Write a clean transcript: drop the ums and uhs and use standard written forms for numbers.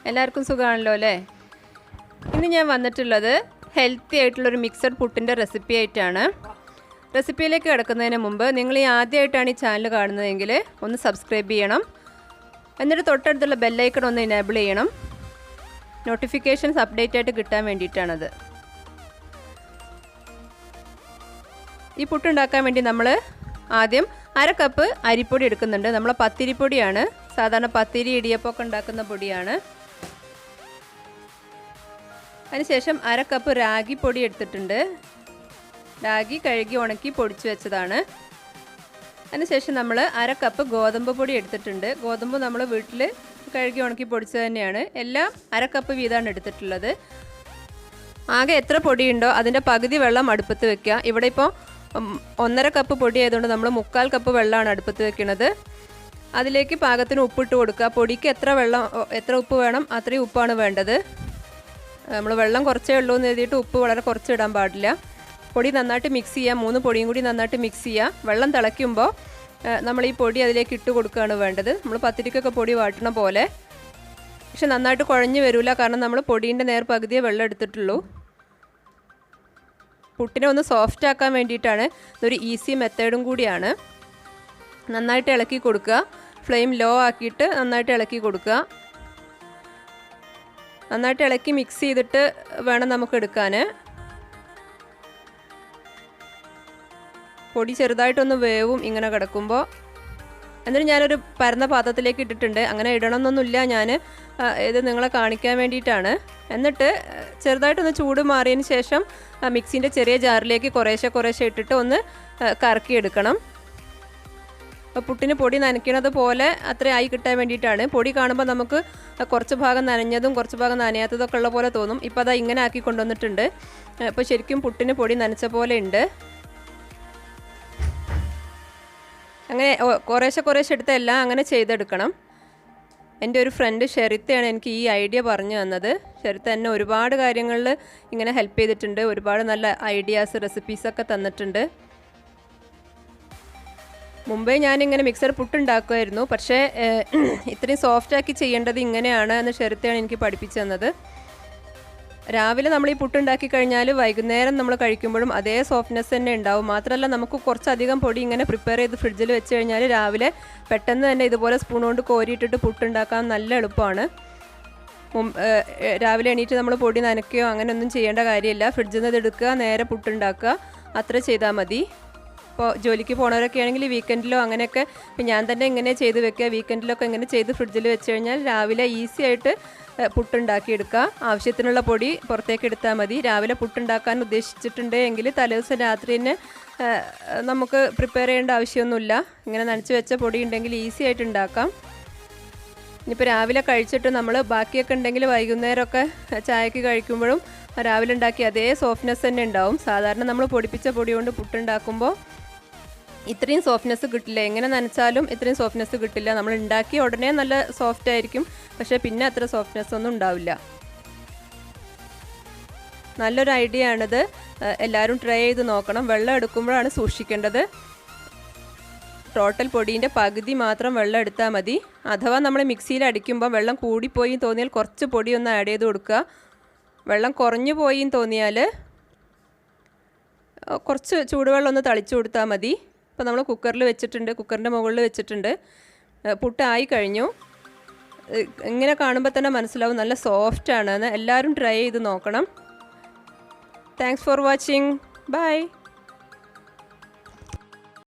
എല്ലാവർക്കും സുഖമാണല്ലോ അല്ലേ? ഇന്ന് ഞാൻ വന്നിട്ടുള്ളത് ഹെൽത്തി ആയിട്ടുള്ളൊരു മിക്സഡ് പുട്ടിൻ്റെ റെസിപ്പി ആയിട്ടാണ്. റെസിപ്പിയിലേക്ക് കിടക്കുന്നതിന് മുമ്പ് നിങ്ങൾ ഈ ആദ്യമായിട്ടാണ് ഈ ചാനൽ കാണുന്നതെങ്കിൽ ഒന്ന് സബ്സ്ക്രൈബ് ചെയ്യണം. എന്നിട്ട് തൊട്ടടുത്തുള്ള ബെല്ലൈക്കൺ ഒന്ന് എനേബിൾ ചെയ്യണം. നോട്ടിഫിക്കേഷൻസ് അപ്ഡേറ്റ് ആയിട്ട് കിട്ടാൻ വേണ്ടിയിട്ടാണത്. ഈ പുട്ടുണ്ടാക്കാൻ വേണ്ടി നമ്മൾ ആദ്യം 1/2 കപ്പ് അരിപ്പൊടി എടുക്കുന്നുണ്ട്. നമ്മൾ പത്തിരിപ്പൊടിയാണ്, സാധാരണ പത്തിരി ഇടിയപ്പമൊക്കെ ഉണ്ടാക്കുന്ന പൊടിയാണ്. അതിനുശേഷം 1/2 കപ്പ് രാഗി പൊടി എടുത്തിട്ടുണ്ട്. രാഗി കഴുകി ഉണക്കി പൊടിച്ചു വെച്ചതാണ്. അതിനുശേഷം നമ്മൾ 1/2 കപ്പ് ഗോതമ്പ് പൊടി എടുത്തിട്ടുണ്ട്. ഗോതമ്പ് നമ്മൾ വീട്ടിൽ കഴുകി ഉണക്കി പൊടിച്ചത് തന്നെയാണ്. എല്ലാം 1/2 കപ്പ് വീതമാണ് എടുത്തിട്ടുള്ളത്. ആകെ എത്ര പൊടിയുണ്ടോ അതിൻ്റെ പകുതി വെള്ളം അടുപ്പത്ത് വെക്കുക. ഇവിടെ ഇപ്പോൾ 1/2 കപ്പ് പൊടി ആയതുകൊണ്ട് നമ്മൾ 3/4 കപ്പ് വെള്ളമാണ് അടുപ്പത്ത് വെക്കുന്നത്. അതിലേക്ക് പാകത്തിന് ഉപ്പിട്ട് കൊടുക്കുക. പൊടിക്ക് എത്ര ഉപ്പ് വേണം അത്രയും ഉപ്പാണ് വേണ്ടത്. നമ്മൾ വെള്ളം കുറച്ചേ ഉള്ളൂ എന്ന് എഴുതിയിട്ട് ഉപ്പ് വളരെ കുറച്ച് ഇടാൻ പാടില്ല. പൊടി നന്നായിട്ട് മിക്സ് ചെയ്യുക. 3 പൊടിയും കൂടി നന്നായിട്ട് മിക്സ് ചെയ്യുക. വെള്ളം തിളയ്ക്കുമ്പോൾ നമ്മൾ ഈ പൊടി അതിലേക്ക് ഇട്ട് കൊടുക്കുകയാണ് വേണ്ടത്. നമ്മൾ പത്തിരിക്കൊക്കെ പൊടി വാട്ടണ പോലെ. പക്ഷെ നന്നായിട്ട് കുഴഞ്ഞ് വരില്ല, കാരണം നമ്മൾ പൊടീൻ്റെ നേർ പകുതിയേ വെള്ളം എടുത്തിട്ടുള്ളൂ. പുട്ടിനെ ഒന്ന് സോഫ്റ്റ് ആക്കാൻ വേണ്ടിയിട്ടാണ്. ഇതൊരു ഈസി മെത്തേഡും കൂടിയാണ്. നന്നായിട്ട് ഇളക്കി കൊടുക്കുക. ഫ്ലെയിം ലോ ആക്കിയിട്ട് നന്നായിട്ട് ഇളക്കി കൊടുക്കുക. നന്നായിട്ട് ഇളക്കി മിക്സ് ചെയ്തിട്ട് വേണം നമുക്ക് എടുക്കാൻ. പൊടി ചെറുതായിട്ടൊന്ന് വേവും ഇങ്ങനെ കിടക്കുമ്പോൾ. എന്നിട്ട് ഞാനൊരു പരന്ന പാത്രത്തിലേക്ക് ഇട്ടിട്ടുണ്ട്. അങ്ങനെ ഇടണമെന്നൊന്നുമില്ല, ഞാൻ ഇത് നിങ്ങളെ കാണിക്കാൻ വേണ്ടിയിട്ടാണ്. എന്നിട്ട് ചെറുതായിട്ടൊന്ന് ചൂട് മാറിയതിന് ശേഷം മിക്സിൻ്റെ ചെറിയ ജാറിലേക്ക് കുറേശ്ശെ ഇട്ടിട്ട് ഒന്ന് കറക്കിയെടുക്കണം. പുട്ടിന് പൊടി നനയ്ക്കണത് പോലെ അത്ര ആയി കിട്ടാൻ വേണ്ടിയിട്ടാണ്. പൊടി കാണുമ്പോൾ നമുക്ക് കുറച്ച് ഭാഗം നനഞ്ഞതും കുറച്ച് ഭാഗം നനയാത്തതൊക്കെ ഉള്ള പോലെ തോന്നും. ഇപ്പോൾ അതാ ഇങ്ങനെ ആക്കി കൊണ്ടുവന്നിട്ടുണ്ട്. ഇപ്പോൾ ശരിക്കും പുട്ടിന് പൊടി നനച്ച പോലെ ഉണ്ട്. അങ്ങനെ കുറേശ്ശെ എടുത്ത് എല്ലാം അങ്ങനെ ചെയ്തെടുക്കണം. എൻ്റെ ഒരു ഫ്രണ്ട് ഷെറിത്തയാണ് എനിക്ക് ഈ ഐഡിയ പറഞ്ഞു തന്നത്. ഷെറിത്ത എന്നെ ഒരുപാട് കാര്യങ്ങളിൽ ഇങ്ങനെ ഹെൽപ്പ് ചെയ്തിട്ടുണ്ട്. ഒരുപാട് നല്ല ഐഡിയാസ് റെസിപ്പീസൊക്കെ തന്നിട്ടുണ്ട്. മുമ്പേ ഞാനിങ്ങനെ മിക്സർ പുട്ടുണ്ടാക്കുമായിരുന്നു. പക്ഷേ ഇത്രയും സോഫ്റ്റാക്കി ചെയ്യേണ്ടത് ഇങ്ങനെയാണ് എന്ന് ഷെറിത്തയാണ് എനിക്ക് പഠിപ്പിച്ചു തന്നത്. രാവിലെ നമ്മൾ ഈ പുട്ടുണ്ടാക്കി കഴിഞ്ഞാൽ വൈകുന്നേരം നമ്മൾ കഴിക്കുമ്പോഴും അതേ സോഫ്റ്റ്നെസ് തന്നെ ഉണ്ടാവും. മാത്രമല്ല നമുക്ക് കുറച്ചധികം പൊടി ഇങ്ങനെ പ്രിപ്പയർ ചെയ്ത് ഫ്രിഡ്ജിൽ വെച്ച് കഴിഞ്ഞാൽ രാവിലെ പെട്ടെന്ന് തന്നെ ഇതുപോലെ സ്പൂൺ കൊണ്ട് കോരിയിട്ടിട്ട് പുട്ടുണ്ടാക്കാൻ നല്ല എളുപ്പമാണ്. രാവിലെ എണീറ്റ് നമ്മൾ പൊടി നനയ്ക്കുകയോ അങ്ങനെയൊന്നും ചെയ്യേണ്ട കാര്യമില്ല. ഫ്രിഡ്ജിൽ നിന്ന് എടുക്കുക, നേരെ പുട്ടുണ്ടാക്കുക, അത്ര ചെയ്താൽ മതി. ഇപ്പോൾ ജോലിക്ക് പോണവരൊക്കെ ആണെങ്കിൽ വീക്കെൻഡിലോ അങ്ങനെയൊക്കെ ഇപ്പം ഞാൻ തന്നെ ഇങ്ങനെ ചെയ്ത് വെക്കുക. വീക്കെൻഡിലൊക്കെ ഇങ്ങനെ ചെയ്ത് ഫ്രിഡ്ജിൽ വെച്ച് കഴിഞ്ഞാൽ രാവിലെ ഈസി ആയിട്ട് പുട്ടുണ്ടാക്കിയെടുക്കുക. ആവശ്യത്തിനുള്ള പൊടി പുറത്തേക്ക് എടുത്താൽ മതി. രാവിലെ പുട്ടുണ്ടാക്കാൻ ഉദ്ദേശിച്ചിട്ടുണ്ട് എങ്കിൽ തലേദിവസം രാത്രി തന്നെ നമുക്ക് പ്രിപ്പയർ ചെയ്യേണ്ട ആവശ്യമൊന്നുമില്ല. ഇങ്ങനെ നനച്ച് വെച്ച പൊടി ഉണ്ടെങ്കിൽ ഈസി ആയിട്ട് ഉണ്ടാക്കാം. ഇനിയിപ്പോൾ രാവിലെ കഴിച്ചിട്ട് നമ്മൾ ബാക്കിയൊക്കെ ഉണ്ടെങ്കിൽ വൈകുന്നേരമൊക്കെ ചായക്ക് കഴിക്കുമ്പോഴും രാവിലെ ഉണ്ടാക്കി അതേ സോഫ്റ്റ്നെസ് തന്നെ ഉണ്ടാവും. സാധാരണ നമ്മൾ പൊടിപ്പിച്ച പൊടി കൊണ്ട് പുട്ടുണ്ടാക്കുമ്പോൾ ഇത്രയും സോഫ്റ്റ്നെസ് കിട്ടില്ല. എങ്ങനെ നനച്ചാലും ഇത്രയും സോഫ്റ്റ്നെസ് കിട്ടില്ല. നമ്മൾ ഉണ്ടാക്കിയ ഉടനെ നല്ല സോഫ്റ്റ് ആയിരിക്കും, പക്ഷേ പിന്നെ അത്ര സോഫ്റ്റ്നെസ് ഒന്നും ഉണ്ടാവില്ല. നല്ലൊരു ഐഡിയ ആണിത്. എല്ലാവരും ട്രൈ ചെയ്ത് നോക്കണം. വെള്ളം എടുക്കുമ്പോഴാണ് സൂക്ഷിക്കേണ്ടത്. ടോട്ടൽ പൊടീൻ്റെ പകുതി മാത്രം വെള്ളം എടുത്താൽ മതി. അഥവാ നമ്മൾ മിക്സിയിൽ അടിക്കുമ്പോൾ വെള്ളം കൂടിപ്പോയി തോന്നിയാൽ കുറച്ച് പൊടി ഒന്ന് ആഡ് ചെയ്ത് കൊടുക്കുക. വെള്ളം കുറഞ്ഞു പോയി തോന്നിയാൽ കുറച്ച് ചൂടുവെള്ളം ഒന്ന് തളിച്ചു കൊടുത്താൽ മതി. ഇപ്പോൾ നമ്മൾ കുക്കറിൽ വെച്ചിട്ടുണ്ട്, കുക്കറിൻ്റെ മുകളിൽ വെച്ചിട്ടുണ്ട്. പുട്ടായി കഴിഞ്ഞു. ഇങ്ങനെ കാണുമ്പോൾ തന്നെ മനസ്സിലാവും നല്ല സോഫ്റ്റാണ്. എല്ലാവരും ട്രൈ ചെയ്ത് നോക്കണം. Thanks for watching. ബൈ.